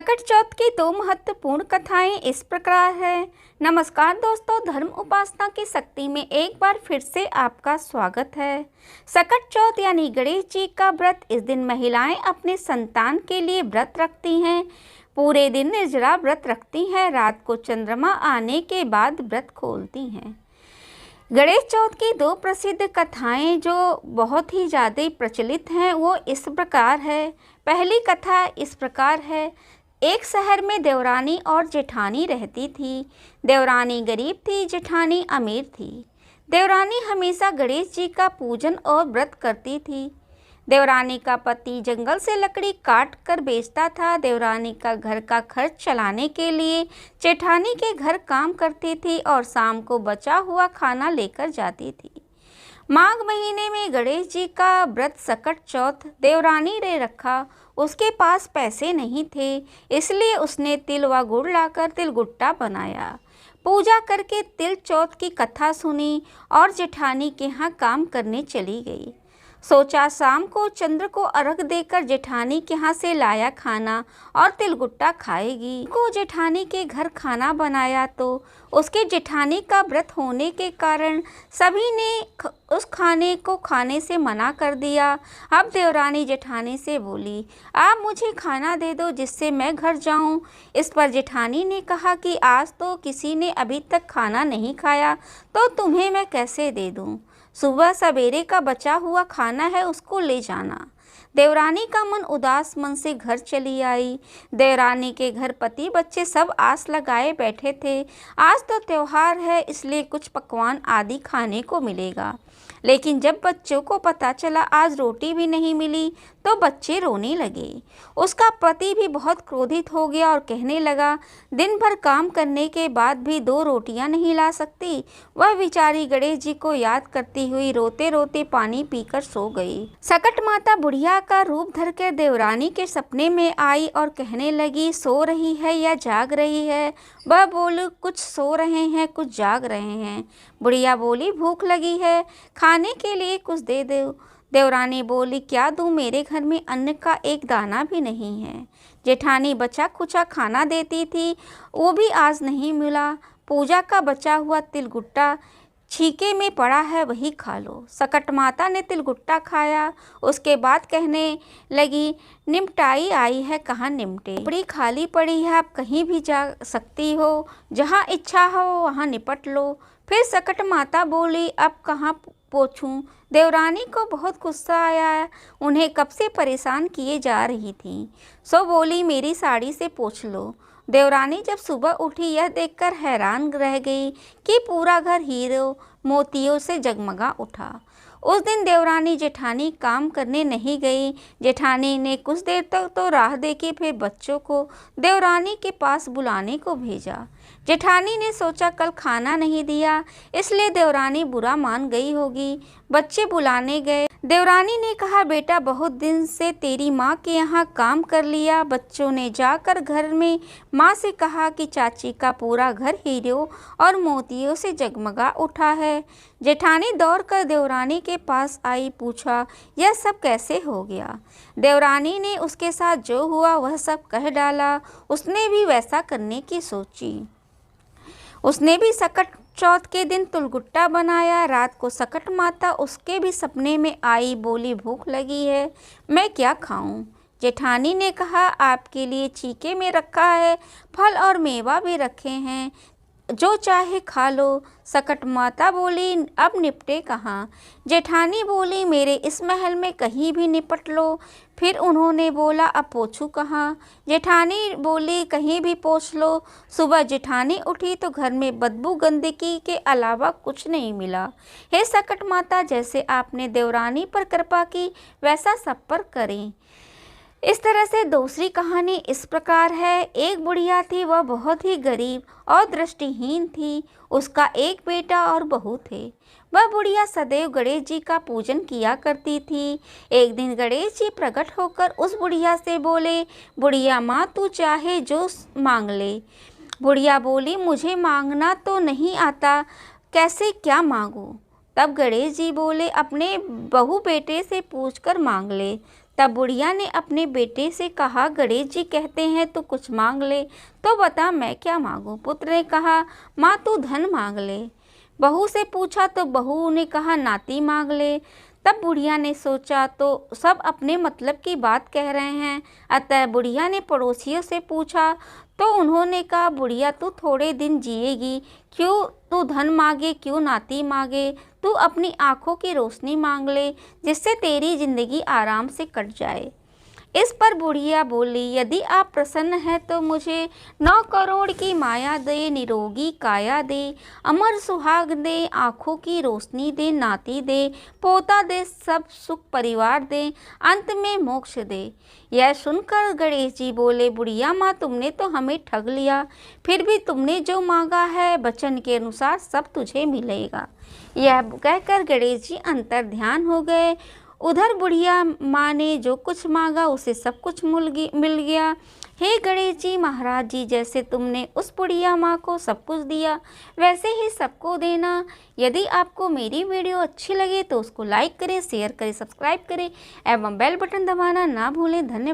संकट चौथ की दो महत्वपूर्ण कथाएं इस प्रकार है। नमस्कार दोस्तों, धर्म उपासना की शक्ति में एक बार फिर से आपका स्वागत है। संकट चौथ यानी गणेश जी का व्रत। इस दिन महिलाएं अपने संतान के लिए व्रत रखती हैं। पूरे दिन निर्जला व्रत रखती हैं। रात को चंद्रमा आने के बाद व्रत खोलती हैं। गणेश चौथ की दो प्रसिद्ध कथाएं जो बहुत ही ज़्यादा प्रचलित हैं वो इस प्रकार है। पहली कथा इस प्रकार है। एक शहर में देवरानी और जेठानी रहती थी। देवरानी गरीब थी, जेठानी अमीर थी। देवरानी हमेशा गणेश जी का पूजन और व्रत करती थी। देवरानी का पति जंगल से लकड़ी काट कर बेचता था। देवरानी का घर का खर्च चलाने के लिए जेठानी के घर काम करती थी और शाम को बचा हुआ खाना लेकर जाती थी। माघ महीने में गणेश जी का व्रत संकट चौथ देवरानी ने रखा। उसके पास पैसे नहीं थे, इसलिए उसने तिल व गुड़ लाकर तिलगुट्टा बनाया। पूजा करके तिल चौथ की कथा सुनी और जेठानी के यहाँ काम करने चली गई। सोचा शाम को चंद्र को अर्घ देकर जेठानी के यहाँ से लाया खाना और तिलगुट्टा खाएगी। को जेठानी के घर खाना बनाया तो उसके जेठानी का व्रत होने के कारण सभी ने उस खाने को खाने से मना कर दिया। अब देवरानी जेठानी से बोली, आप मुझे खाना दे दो जिससे मैं घर जाऊं। इस पर जेठानी ने कहा कि आज तो किसी ने अभी तक खाना नहीं खाया, तो तुम्हें मैं कैसे दे दूं। सुबह सवेरे का बचा हुआ खाना है, उसको ले जाना। देवरानी का मन उदास मन से घर चली आई। देवरानी के घर पति बच्चे सब आस लगाए बैठे थे। आज तो त्योहार है, इसलिए कुछ पकवान आदि खाने को मिलेगा। लेकिन जब बच्चों को पता चला आज रोटी भी नहीं मिली तो बच्चे रोने लगे। उसका पति भी बहुत क्रोधित हो गया और कहने लगा, दिन भर काम करने के बाद भी 2 रोटियां नहीं ला सकती। वह बेचारी गणेश जी को याद करती हुई रोते रोते पानी पीकर सो गई। सकट माता बुढ़िया का रूप धरकर देवरानी के सपने में आई और कहने लगी, सो रही है या जाग रही है। वह बोली, कुछ सो रहे हैं, कुछ जाग रहे हैं। बुढ़िया बोली, भूख लगी है, खाने के लिए कुछ दे दो। देवरानी बोली, क्या दूं, मेरे घर में अन्न का एक दाना भी नहीं है। जेठानी बचा खुचा खाना देती थी, वो भी आज नहीं मिला। पूजा का बचा हुआ तिलगुट्टा छीके में पड़ा है, वही खा लो। सकट माता ने तिलगुट्टा खाया। उसके बाद कहने लगी, निमटाई आई है, कहाँ निमटे। बड़ी खाली पड़ी है, आप कहीं भी जा सकती हो, जहाँ इच्छा हो वहाँ निपट लो। फिर सकट माता बोली, अब कहाँ पोछूं। देवरानी को बहुत गुस्सा आया। उन्हें कब से परेशान किए जा रही थी, सो बोली, मेरी साड़ी से पोंछ लो। देवरानी जब सुबह उठी यह देखकर हैरान रह गई कि पूरा घर हीरो मोतियों से जगमगा उठा। उस दिन देवरानी जेठानी काम करने नहीं गई। जेठानी ने कुछ देर तक तो राह देखी, फिर बच्चों को देवरानी के पास बुलाने को भेजा। जेठानी ने सोचा कल खाना नहीं दिया, इसलिए देवरानी बुरा मान गई होगी। बच्चे बुलाने गए। देवरानी ने कहा, बेटा बहुत दिन से तेरी माँ के यहाँ काम कर लिया। बच्चों ने जाकर घर में माँ से कहा कि चाची का पूरा घर हीरो और मोतियों से जगमगा उठा है। जेठानी दौड़कर देवरानी के पास आई, पूछा, यह सब कैसे हो गया। देवरानी ने उसके साथ जो हुआ वह सब कह डाला। उसने भी वैसा करने की सोची। उसने भी सकट चौथ के दिन तिलगुट्टा बनाया। रात को सकट माता उसके भी सपने में आई। बोली, भूख लगी है, मैं क्या खाऊं। जेठानी ने कहा, आपके लिए चीके में रखा है, फल और मेवा भी रखे हैं, जो चाहे खा लो। सकट माता बोली, अब निपटे कहाँ। जेठानी बोली, मेरे इस महल में कहीं भी निपट लो। फिर उन्होंने बोला, अब पोछूं कहाँ। जेठानी बोली, कहीं भी पोंछ लो। सुबह जेठानी उठी तो घर में बदबू गंदगी के अलावा कुछ नहीं मिला। हे सकट माता, जैसे आपने देवरानी पर कृपा की वैसा सब पर करें। इस तरह से दूसरी कहानी इस प्रकार है। एक बुढ़िया थी, वह बहुत ही गरीब और दृष्टिहीन थी। उसका एक बेटा और बहू थे। वह बुढ़िया सदैव गणेश जी का पूजन किया करती थी। एक दिन गणेश जी प्रकट होकर उस बुढ़िया से बोले, बुढ़िया माँ, तू चाहे जो मांग ले। बुढ़िया बोली, मुझे मांगना तो नहीं आता, कैसे क्या मांगूं। तब गणेश जी बोले, अपने बहू बेटे से पूछकर मांग ले। तब बुढ़िया ने अपने बेटे से कहा, गणेश जी कहते हैं तो कुछ मांग ले, तो बता मैं क्या मांगूं। पुत्र ने कहा, माँ तू धन मांग ले। बहू से पूछा तो बहू ने कहा, नाती मांग ले। तब बुढ़िया ने सोचा तो सब अपने मतलब की बात कह रहे हैं, अतः बुढ़िया ने पड़ोसियों से पूछा तो उन्होंने कहा, बुढ़िया तू थोड़े दिन जिएगी, क्यों तू धन मांगे, क्यों नाती मांगे, तू अपनी आंखों की रोशनी मांग ले, जिससे तेरी जिंदगी आराम से कट जाए। इस पर बुढ़िया बोली, यदि आप प्रसन्न हैं तो मुझे 9 करोड़ की माया दे, निरोगी काया दे, अमर सुहाग दे, आँखों की रोशनी दे, नाती दे, पोता दे, सब सुख परिवार दे, अंत में मोक्ष दे। यह सुनकर गणेश जी बोले, बुढ़िया माँ तुमने तो हमें ठग लिया, फिर भी तुमने जो मांगा है वचन के अनुसार सब तुझे मिलेगा। यह कहकर गणेश जी अंतर ध्यान हो गए। उधर बुढ़िया माँ ने जो कुछ मांगा उसे सब कुछ मिल गया। हे गणेश जी महाराज जी, जैसे तुमने उस बुढ़िया माँ को सब कुछ दिया वैसे ही सबको देना। यदि आपको मेरी वीडियो अच्छी लगे तो उसको लाइक करें, शेयर करें, सब्सक्राइब करें एवं बेल बटन दबाना ना भूलें। धन्यवाद।